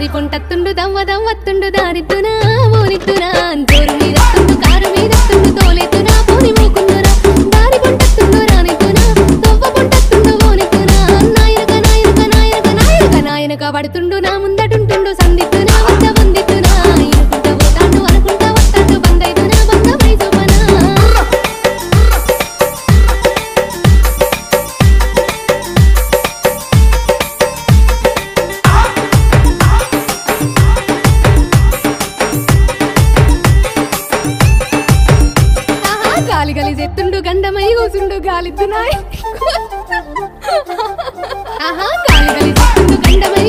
దారి పొంటత్తుండు దవ్వ దవ్వత్తుండు దారిద్దునా ఓనిద్దునా జోరు మీదత్తుండు కారు మీదత్తుండు తోలెత్తునా పోని మూకుందురా దారి పొంటత్తుండు రానిద్దునా దవ్వ పొంటత్తుండు ఓనిద్దునా నాయనక నాయనక నాయనక నాయనక నాయనక పడుతుండు నా ముందటుంటుండు సందిద్దునా వద్ద వందిద్దునా ఇనుకుంటా పోతాండు అనుకుంటా వస్తాడు బందైదునా బంధమై చూపనా గాలి గలి చెత్తుండు గండమై కూసుండు గాలిద్దునాయ్ ఆహా గాలి గలి చెత్తుండు గండమై